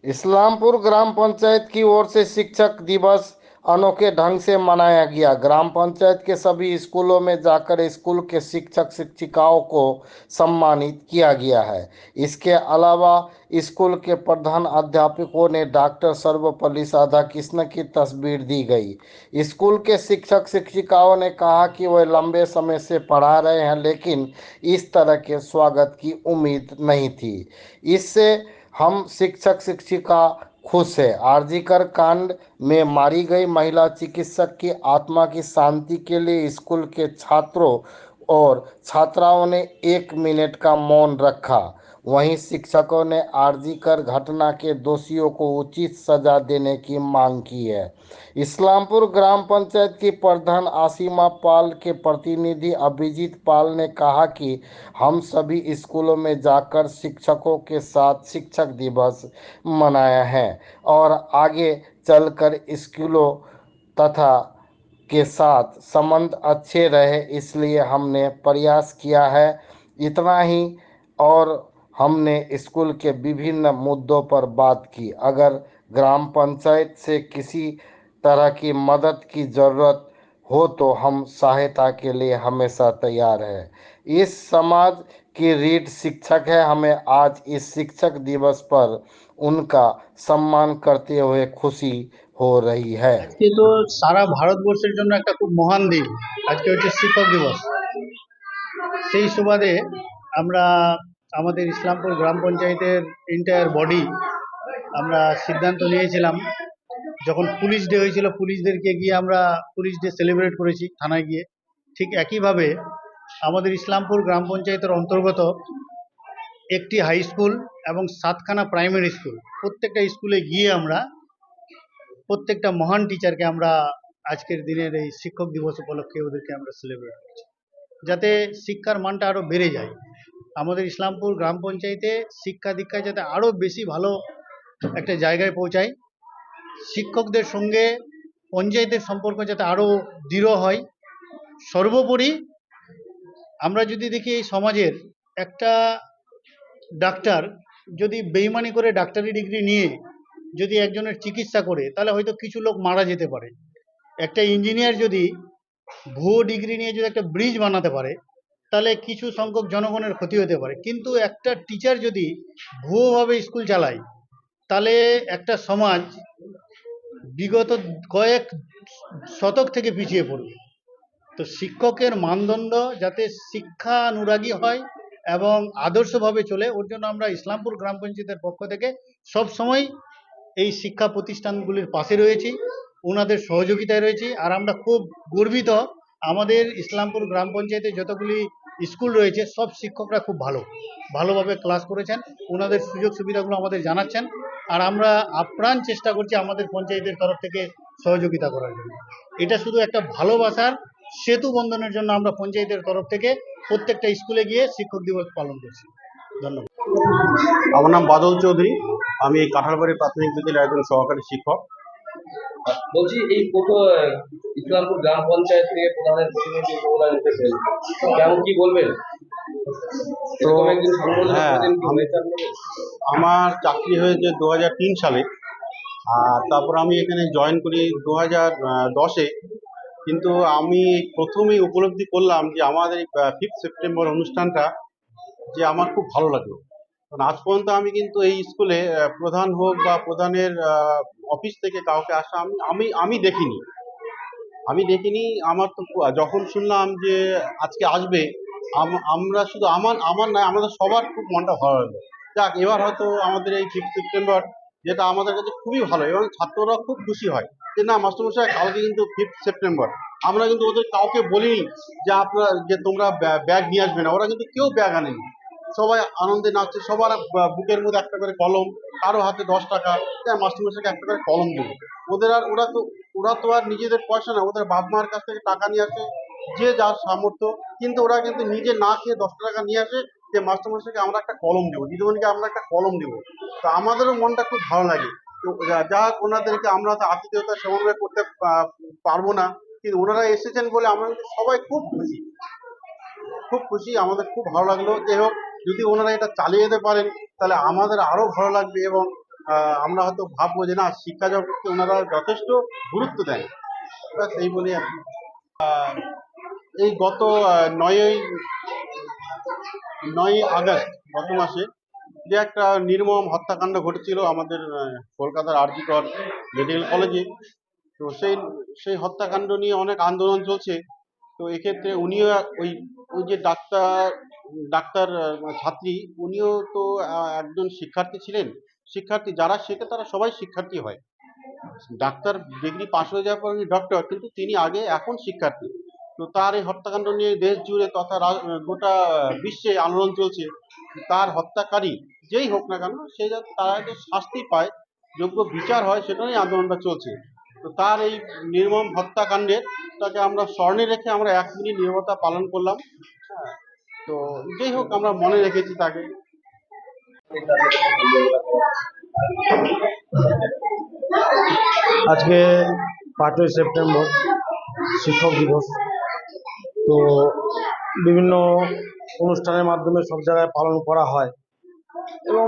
इस्लामपुर ग्राम पंचायत की ओर से शिक्षक दिवस अनोखे ढंग से मनाया गया। ग्राम पंचायत के सभी स्कूलों में जाकर स्कूल के शिक्षक शिक्षिकाओं को सम्मानित किया गया है। इसके अलावा स्कूल के प्रधान अध्यापकों ने डॉक्टर सर्वपल्ली राधाकृष्णन की तस्वीर दी गई। स्कूल के शिक्षक शिक्षिकाओं ने कहा कि वे लंबे समय से पढ़ा रहे हैं, लेकिन इस तरह के स्वागत की उम्मीद नहीं थी। इससे हम शिक्षक शिक्षिका खुश है। आरजीकर कांड में मारी गई महिला चिकित्सक की आत्मा की शांति के लिए स्कूल के छात्रों और छात्राओं ने 1 मिनट का मौन रखा। वहीं शिक्षकों ने आरजीकर घटना के दोषियों को उचित सजा देने की मांग की है। इस्लामपुर ग्राम पंचायत की प्रधान आसिमा पाल के प्रतिनिधि अभिजीत पाल ने कहा कि हम सभी स्कूलों में जाकर शिक्षकों के साथ शिक्षक दिवस मनाया है और आगे चलकर स्कूलों तथा के साथ संबंध अच्छे रहे, इसलिए हमने प्रयास किया है। इतना ही। और हमने स्कूल के विभिन्न मुद्दों पर बात की। अगर ग्राम पंचायत से किसी तरह की मदद की ज़रूरत हो तो हम सहायता के लिए हमेशा तैयार हैं। इस समाज की रीढ़ शिक्षक है। हमें आज इस शिक्षक दिवस पर उनका सम्मान करते हुए खुशी हो रही है। আজকে তো সারা ভারতবর্ষের জন্য একটা খুব মহান দিন। আজকে হচ্ছে শিক্ষক দিবস। সেই সুবাদে আমরা আমাদের ইসলামপুর গ্রাম পঞ্চায়েতের এন্টায়ার বডি আমরা সিদ্ধান্ত নিয়েছিলাম, যখন পুলিশ ডে হয়েছিল পুলিশদেরকে গিয়ে আমরা পুলিশ ডে সেলিব্রেট করেছি থানায় গিয়ে। ঠিক একইভাবে আমাদের ইসলামপুর গ্রাম পঞ্চায়েতের অন্তর্গত একটি হাই স্কুল এবং 7খানা প্রাইমারি স্কুল, প্রত্যেকটা স্কুলে গিয়ে আমরা প্রত্যেকটা মহান টিচারকে আমরা আজকের দিনের এই শিক্ষক দিবস উপলক্ষে ওদেরকে আমরা সেলিব্রেট করছি, যাতে শিক্ষার মানটা আরও বেড়ে যায়। আমাদের ইসলামপুর গ্রাম পঞ্চায়েতে শিক্ষা দীক্ষায় যাতে আরও বেশি ভালো একটা জায়গায় পৌঁছায়, শিক্ষকদের সঙ্গে পঞ্চায়েতের সম্পর্ক যাতে আরও দৃঢ় হয়। সর্বোপরি আমরা যদি দেখি এই সমাজের একটা ডাক্তার যদি বেইমানি করে ডাক্তারি ডিগ্রি নিয়ে যদি একজনের চিকিৎসা করে, তাহলে হয়তো কিছু লোক মারা যেতে পারে। একটা ইঞ্জিনিয়ার যদি ভুয়ো ডিগ্রি নিয়ে যদি একটা ব্রিজ বানাতে পারে, তাহলে কিছু সংখ্যক জনগণের ক্ষতি হতে পারে। কিন্তু একটা টিচার যদি ভুয়োভাবে স্কুল চালায়, তাহলে একটা সমাজ বিগত কয়েক শতক থেকে পিছিয়ে পড়বে। তো শিক্ষকের মানদণ্ড যাতে শিক্ষানুরাগী হয় এবং আদর্শভাবে চলে, ওর জন্য আমরা ইসলামপুর গ্রাম পঞ্চায়েতের পক্ষ থেকে সব সময় এই শিক্ষা প্রতিষ্ঠানগুলির পাশে রয়েছি, ওনাদের সহযোগিতায় রয়েছি। আর আমরা খুব গর্বিত, আমাদের ইসলামপুর গ্রাম পঞ্চায়েতে যতগুলি স্কুল রয়েছে সব শিক্ষকরা খুব ভালোভাবে ক্লাস করেছেন, ওনাদের সুযোগ সুবিধাগুলো আমাদের জানাচ্ছেন। আর আমরা আপ্রাণ চেষ্টা করছি আমাদের পঞ্চায়েতের তরফ থেকে সহযোগিতা করার জন্য। এটা শুধু একটা ভালোবাসার সেতু বন্ধনের জন্য আমরা পঞ্চায়েতের তরফ থেকে প্রত্যেকটা স্কুলে গিয়ে শিক্ষক দিবস পালন করছি। ধন্যবাদ। আমার নাম বাদল চৌধুরী। আমি এই কাঁঠালবাড়ি প্রাথমিক বিদ্যালয়ের একজন সহকারী শিক্ষক। বলছি এই প্রথম ইসলামপুর গ্রাম পঞ্চায়েত থেকে প্রধানের প্রতিনিধি প্রধান এসেছেন, কেমন কি বলবেন? তো এরকম একদিন সংবর্ধনা হ্যাঁ, করেছেন কি হয়েছে আপনাদের? আমার চাকরি হয়েছে 2003 সালে। আর তারপর আমি এখানে জয়েন করি 2010-এ। কিন্তু আমি প্রথমেই উপলব্ধি করলাম যে আমাদের এই 5th সেপ্টেম্বর অনুষ্ঠানটা যে আমার খুব ভালো লাগলো। কারণ আজ পর্যন্ত আমি কিন্তু এই স্কুলে প্রধান হোক বা প্রধানের অফিস থেকে কাউকে আসা আমি দেখিনি। আমার তো যখন শুনলাম যে আজকে আসবে, আমরা শুধু আমার আমার নয়, আমাদের সবার খুব মনটা ভালো লাগলো। যাক, এবার হয়তো আমাদের এই 5th সেপ্টেম্বর যেটা আমাদের কাছে খুবই ভালো, এবং ছাত্ররা খুব খুশি হয় যে না মাস্টারমশাই কালকে কিন্তু 5th সেপ্টেম্বর। আমরা কিন্তু ওদের কাউকে বলিনি যে তোমরা ব্যাগ নিয়ে আসবে না, ওরা কিন্তু কেউ ব্যাগ আনেনি। সবাই আনন্দে নাচছে, সবার বুকের মধ্যে একটা করে কলম, কারো হাতে 10 টাকা, মাস্টারমশাইকে একটা করে কলম দেবো। ওরা তো আর নিজেদের পয়সা না, ওদের বাপ মার কাছ থেকে টাকা নিয়ে আসে, যে যার সামর্থ্য। কিন্তু ওরা কিন্তু নিজে না খেয়ে 10 টাকা নিয়ে আসে যে মাস্টারমশাইকে আমরা একটা কলম দেবো, দিদিমণিকে আমরা একটা কলম দেবো। তো আমাদেরও মনটা খুব ভালো লাগে। তো যা হোক, ওনাদেরকে আমরা তো আতিথেয়তা সেভাবে করতে পারবো না, কিন্তু ওনারা এসেছেন বলে আমরা কিন্তু সবাই খুব খুশি, আমাদের খুব ভালো লাগলো। যাই হোক, যদি ওনারা এটা চালিয়ে যেতে পারেন তাহলে আমাদের আরো ভালো লাগবে, এবং আমরা হয়তো ভাববো যে না, শিক্ষা জগৎকে ওনারা যথেষ্ট গুরুত্ব দেন। ব্যাস এই বলি আর কি। এই গত 9ই আগস্ট গত মাসে যে একটা নির্মম হত্যাকাণ্ড ঘটেছিল আমাদের কলকাতার আরজি কর মেডিকেল কলেজে। তো সেই হত্যাকাণ্ড নিয়ে অনেক আন্দোলন চলছে। তো এক্ষেত্রে উনিও ওই ওই যে ডাক্তার ছাত্রী, উনিও তো একজন শিক্ষার্থী ছিলেন। শিক্ষার্থী যারা শেখে তারা সবাই শিক্ষার্থী হয়। ডাক্তার ডিগ্রি পাশ হয়ে যাওয়ার পর উনি ডক্টর, কিন্তু তিনি এখন শিক্ষার্থী। তো তার এই হত্যাকাণ্ড নিয়ে দেশ জুড়ে তথা গোটা বিশ্বে আন্দোলন চলছে। তার হত্যাকারী যেই হোক না কেন, সে যাতে তারা যে শাস্তি পায়, যোগ্য বিচার হয়, সেটা নিয়ে আন্দোলনটা চলছে। তো তার এই নির্মম হত্যাকাণ্ডের তাকে আমরা স্মরণে রেখে আমরা 1 মিনিট নীরবতা পালন করলাম। হ্যাঁ, তো যেই হোক আমরা মনে রেখেছি তাকে। আজকে 5ই সেপ্টেম্বর শিক্ষক দিবস। তো বিভিন্ন অনুষ্ঠানের মাধ্যমে সব জায়গায় পালন করা হয় এবং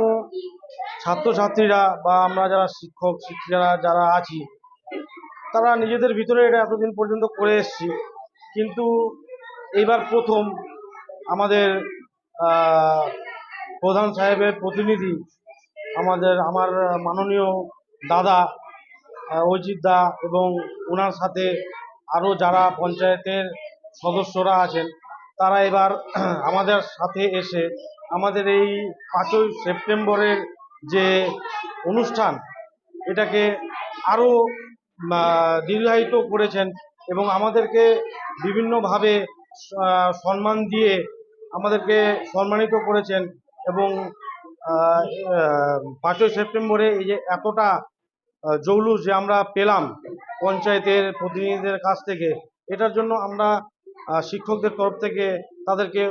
ছাত্রছাত্রীরা বা আমরা যারা শিক্ষক শিক্ষিকারা যারা আছি, তারা নিজেদের ভিতরে এটা এতদিন পর্যন্ত করে এসেছি। কিন্তু এইবার প্রথম আমাদের প্রধান সাহেবের প্রতিনিধি আমার মাননীয় দাদা অজিত দা এবং ওনার সাথে আরও যারা পঞ্চায়েতের সদস্যরা আছেন, তারা এবার আমাদের সাথে এসে আমাদের এই 5ই সেপ্টেম্বরের যে অনুষ্ঠান, এটাকে আরও দীর্ঘায়িত করেছেন এবং আমাদেরকে বিভিন্নভাবে সম্মান দিয়ে আমাদেরকে সম্মানিত করেছেন। এবং 5ই সেপ্টেম্বরে এই যে এতটা জৌলুস যে আমরা পেলাম পঞ্চায়েতের প্রতিনিধিদের কাছ থেকে, এটার জন্য আমরা শিক্ষকদের তরফ থেকে তাদেরকে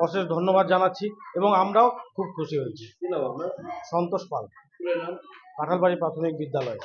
অশেষ ধন্যবাদ জানাচ্ছি এবং আমরাও খুব খুশি হয়েছি। কি নাম আপনার? সন্তোষ পাল, স্কুলের নাম? কাঁঠালবাড়ি প্রাথমিক বিদ্যালয়।